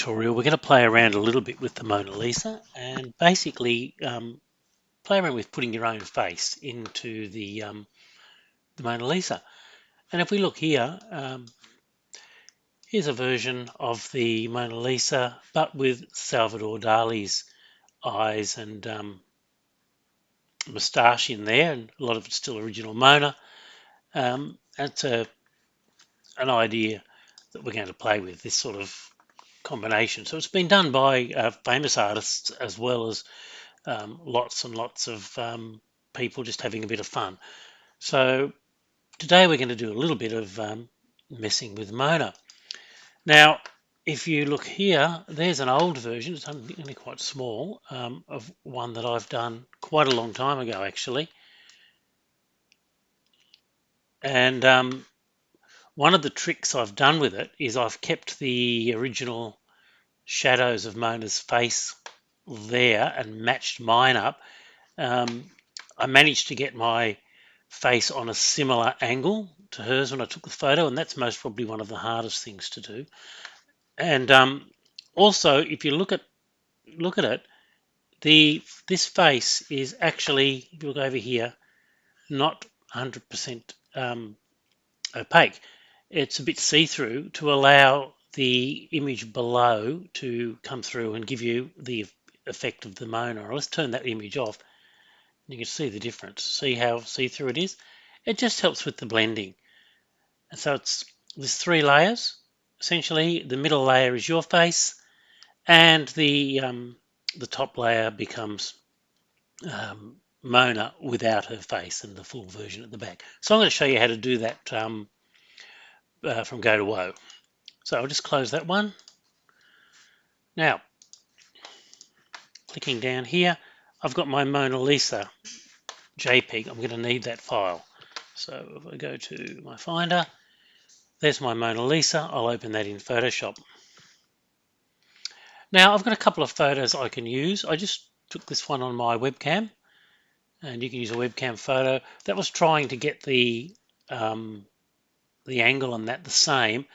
tutorial, we're going to play around a little bit with the Mona Lisa and basically play around with putting your own face into the Mona Lisa. And if we look here, here's a version of the Mona Lisa, but with Salvador Dali's eyes and moustache in there, and a lot of it's still original Mona. That's an idea that we're going to play with, this sort of combination. So it's been done by famous artists as well as lots and lots of people just having a bit of fun. So today we're going to do a little bit of messing with Mona. Now, if you look here, there's an old version, it's only quite small, of one that I've done quite a long time ago actually. And one of the tricks I've done with it is I've kept the original shadows of Mona's face there and matched mine up. I managed to get my face on a similar angle to hers when I took the photo, and that's most probably one of the hardest things to do. And also, if you look at it, this face is actually, if you look over here, not 100% opaque. It's a bit see-through to allow the image below to come through and give you the effect of the Mona. Let's turn that image off. You can see the difference. See how see-through it is? It just helps with the blending. And so there's 3 layers. Essentially, the middle layer is your face, and the top layer becomes Mona without her face and the full version at the back. So I'm going to show you how to do that from Go to Woe. So I'll just close that one. Now, clicking down here, I've got my Mona Lisa JPEG. I'm going to need that file. So if I go to my Finder, there's my Mona Lisa. I'll open that in Photoshop. Now I've got a couple of photos I can use. I just took this one on my webcam, and you can use a webcam photo. That was trying to get the angle on that the same,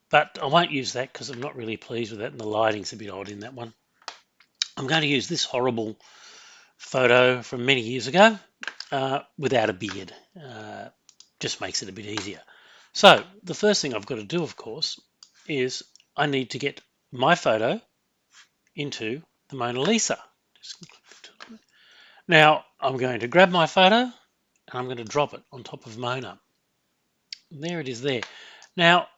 but I won't use that because I'm not really pleased with that, and the lighting's a bit odd in that one. I'm going to use this horrible photo from many years ago without a beard. Just makes it a bit easier. So the first thing I've got to do, of course, is I need to get my photo into the Mona Lisa. Now I'm going to grab my photo and I'm going to drop it on top of Mona. There it is there. Now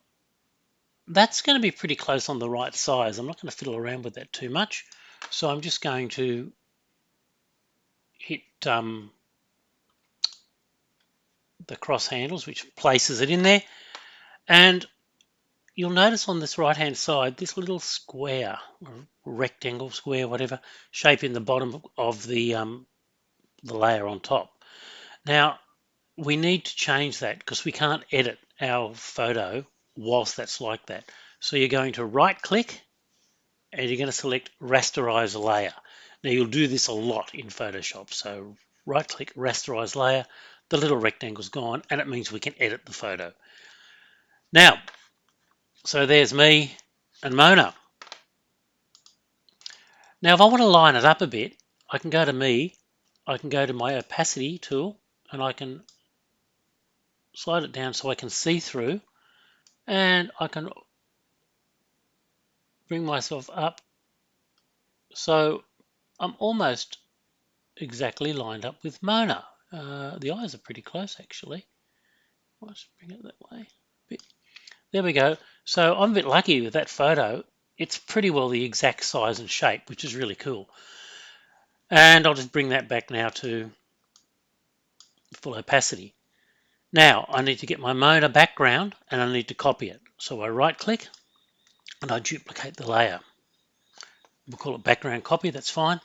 that's going to be pretty close on the right size. I'm not going to fiddle around with that too much. So I'm just going to hit the cross handles, which places it in there. And you'll notice on this right hand side, this little square, or rectangle, square, whatever, shape in the bottom of the layer on top. Now, we need to change that because we can't edit our photo whilst that's like that. So you're going to right click and you're going to select rasterize layer. Now you'll do this a lot in Photoshop. So right click, rasterize layer, the little rectangle's gone, and it means we can edit the photo. Now, so there's me and Mona. Now if I want to line it up a bit, I can go to I can go to my opacity tool and I can slide it down so I can see through, and I can bring myself up so I'm almost exactly lined up with Mona. The eyes are pretty close actually. Let's bring it that way. There we go. So I'm a bit lucky with that photo. It's pretty well the exact size and shape, which is really cool. And I'll just bring that back now to full opacity. Now I need to get my Mona background and I need to copy it. So I right click and I duplicate the layer. We'll call it background copy, that's fine.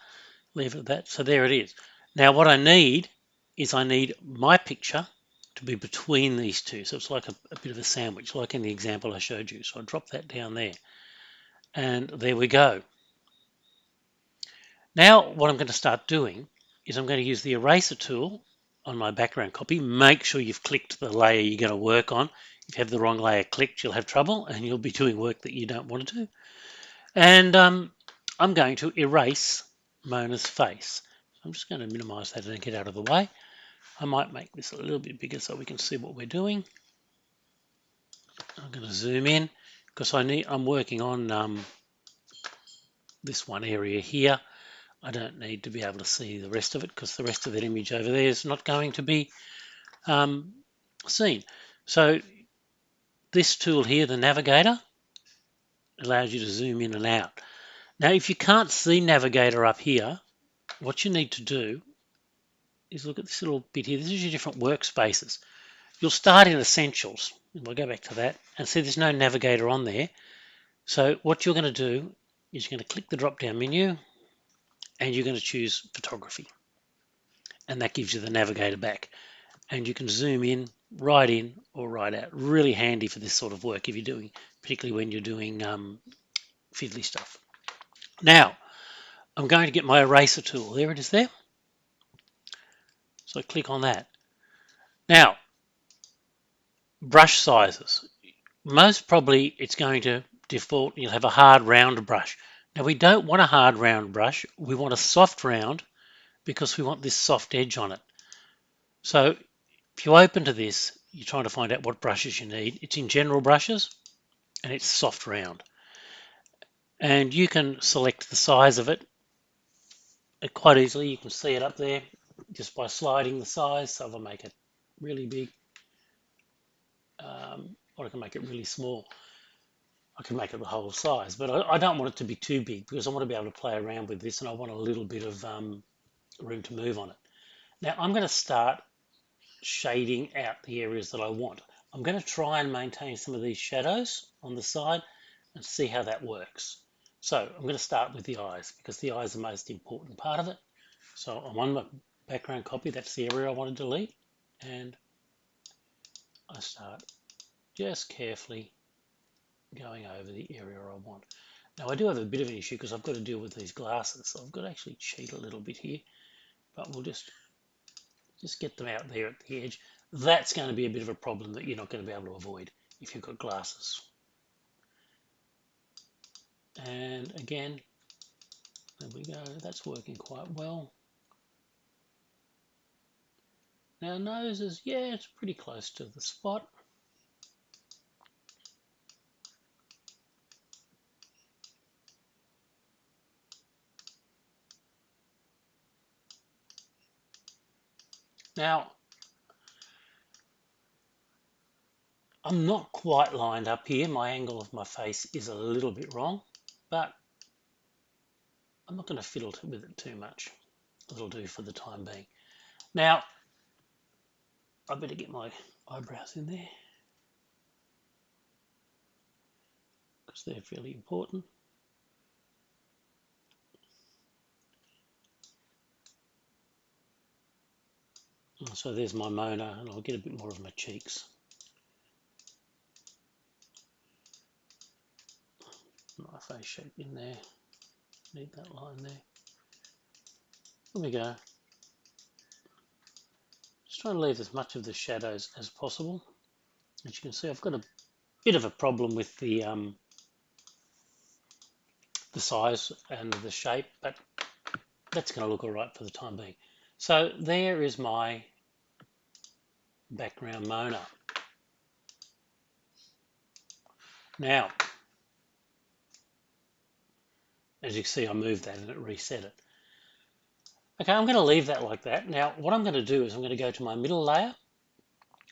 Leave it at that. So there it is. Now what I need is I need my picture to be between these two. So it's like a bit of a sandwich, like in the example I showed you. So I drop that down there. And there we go. Now what I'm going to start doing is I'm going to use the eraser tool on my background copy. Make sure you've clicked the layer you're going to work on. If you have the wrong layer clicked, you'll have trouble and you'll be doing work that you don't want to do. And I'm going to erase Mona's face. I'm just going to minimize that and get out of the way. I might make this a little bit bigger so we can see what we're doing. I'm going to zoom in because I'm working on this one area here. I don't need to be able to see the rest of it because the rest of that image over there is not going to be um, seen. So this tool here, the navigator, allows you to zoom in and out. Now, if you can't see navigator up here, what you need to do is look at this little bit here. This is your different workspaces. You'll start in Essentials. And we'll go back to that and see there's no navigator on there. So what you're going to do is you're going to click the drop-down menu and you're going to choose Photography. And that gives you the navigator back. And you can zoom in or right out. Really handy for this sort of work if you're doing, particularly when you're doing fiddly stuff. Now, I'm going to get my eraser tool. There it is there. So I click on that. Now, brush sizes. Most probably it's going to default, you'll have a hard round brush. Now we don't want a hard round brush, we want a soft round because we want this soft edge on it. So if you open to this, you're trying to find out what brushes you need. It's in general brushes and it's soft round. And you can select the size of it quite easily. You can see it up there just by sliding the size. So if I make it really big, or I can make it really small. I can make it the whole size, but I don't want it to be too big because I want to be able to play around with this and I want a little bit of room to move on it. Now I'm going to start shading out the areas that I want. I'm going to try and maintain some of these shadows on the side and see how that works. So I'm going to start with the eyes because the eyes are the most important part of it. So I'm on my background copy, that's the area I want to delete, and I start just carefully going over the area I want. Now I do have a bit of an issue because I've got to deal with these glasses, so I've got to actually cheat a little bit here, but we'll just get them out there at the edge. That's going to be a bit of a problem that you're not going to be able to avoid if you've got glasses. And again, there we go, that's working quite well. Now noses, yeah, it's pretty close to the spot. Now, I'm not quite lined up here. My angle of my face is a little bit wrong, but I'm not going to fiddle with it too much. It'll do for the time being. Now, I better get my eyebrows in there because they're fairly important. So there's my Mona, and I'll get a bit more of my cheeks. My face shape in there. Need that line there. There we go. Just trying to leave as much of the shadows as possible. As you can see, I've got a bit of a problem with the size and the shape, but that's going to look all right for the time being. So there is my background Mona. Now, as you can see, I moved that and it reset it. Okay, I'm going to leave that like that. Now, what I'm going to do is I'm going to go to my middle layer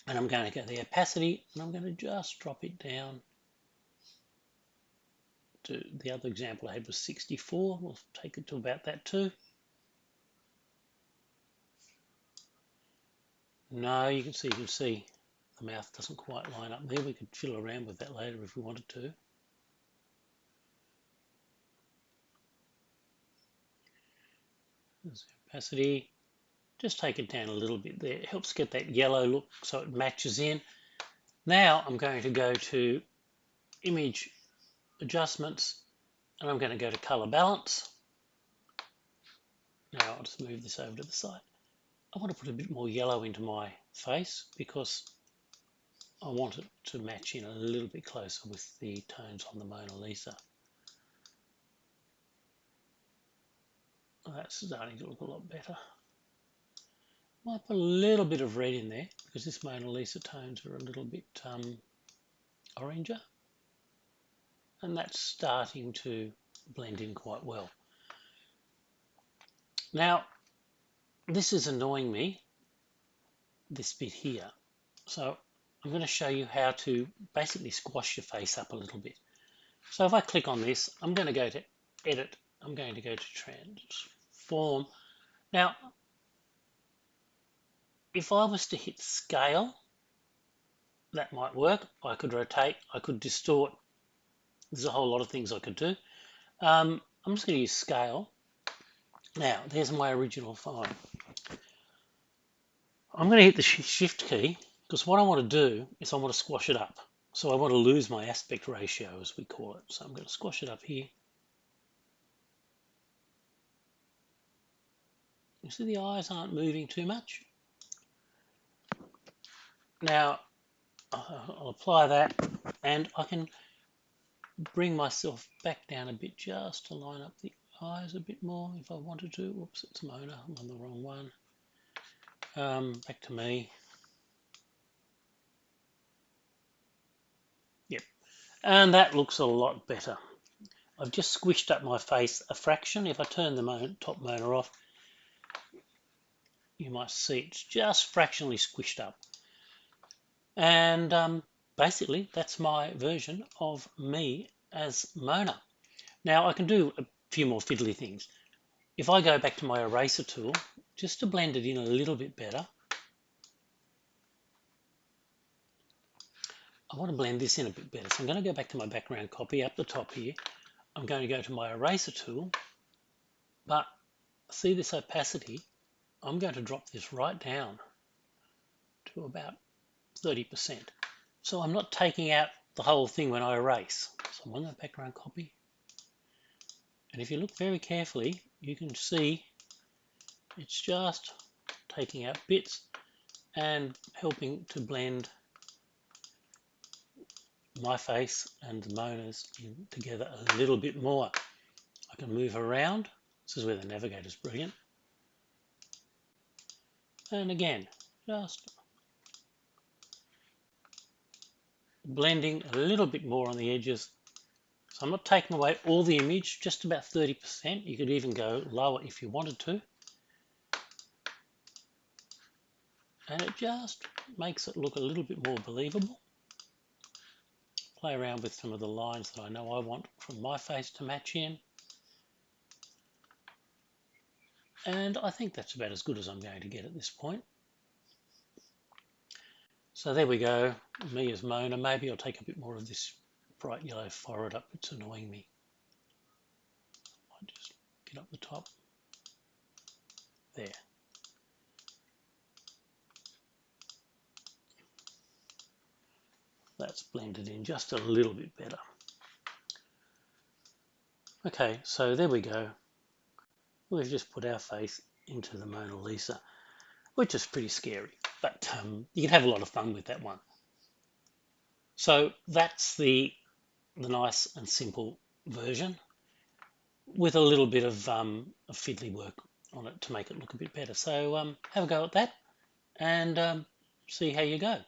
and I'm going to go to the opacity and I'm going to just drop it down to the other example I had was 64. We'll take it to about that too. No, you can see the mouth doesn't quite line up there. We could fiddle around with that later if we wanted to. There's the opacity. Just take it down a little bit there. It helps get that yellow look so it matches in. Now I'm going to go to Image Adjustments and I'm going to go to Color Balance. Now I'll just move this over to the side. I want to put a bit more yellow into my face because I want it to match in a little bit closer with the tones on the Mona Lisa. that's starting to look a lot better. Might put a little bit of red in there because this Mona Lisa tones are a little bit oranger, and that's starting to blend in quite well. Now, this is annoying me, this bit here. So I'm going to show you how to basically squash your face up a little bit. So if I click on this, I'm going to go to Edit. I'm going to go to Transform. Now, if I was to hit Scale, that might work. I could rotate, I could distort. There's a whole lot of things I could do. I'm just going to use Scale. Now, there's my original file. I'm going to hit the Shift key because what I want to do is I want to squash it up. So I want to lose my aspect ratio, as we call it. So I'm going to squash it up here. You see the eyes aren't moving too much. Now, I'll apply that and I can bring myself back down a bit just to line up the eyes a bit more if I wanted to. Whoops, it's Mona, I'm on the wrong one. Back to me. Yep, and that looks a lot better. I've just squished up my face a fraction. If I turn the top Mona off, you might see it's just fractionally squished up. And basically, that's my version of me as Mona. Now, I can do a few more fiddly things. If I go back to my eraser tool, just to blend it in a little bit better, I want to blend this in a bit better. So I'm going to go back to my background copy up the top here. I'm going to go to my eraser tool, but see this opacity? I'm going to drop this right down to about 30%. So I'm not taking out the whole thing when I erase. So I'm on that background copy. And if you look very carefully, you can see it's just taking out bits and helping to blend my face and the Mona's in together a little bit more. I can move around. This is where the navigator is brilliant. And again, just blending a little bit more on the edges. So I'm not taking away all the image, just about 30%. You could even go lower if you wanted to. And it just makes it look a little bit more believable. Play around with some of the lines that I know I want from my face to match in. And I think that's about as good as I'm going to get at this point. So there we go, me as Mona. Maybe I'll take a bit more of this bright yellow forehead up, it's annoying me. I'll just get up the top. There. That's blended in just a little bit better. Okay, so there we go. We've just put our face into the Mona Lisa, which is pretty scary, but you can have a lot of fun with that one. So that's the nice and simple version with a little bit of fiddly work on it to make it look a bit better. So have a go at that and see how you go.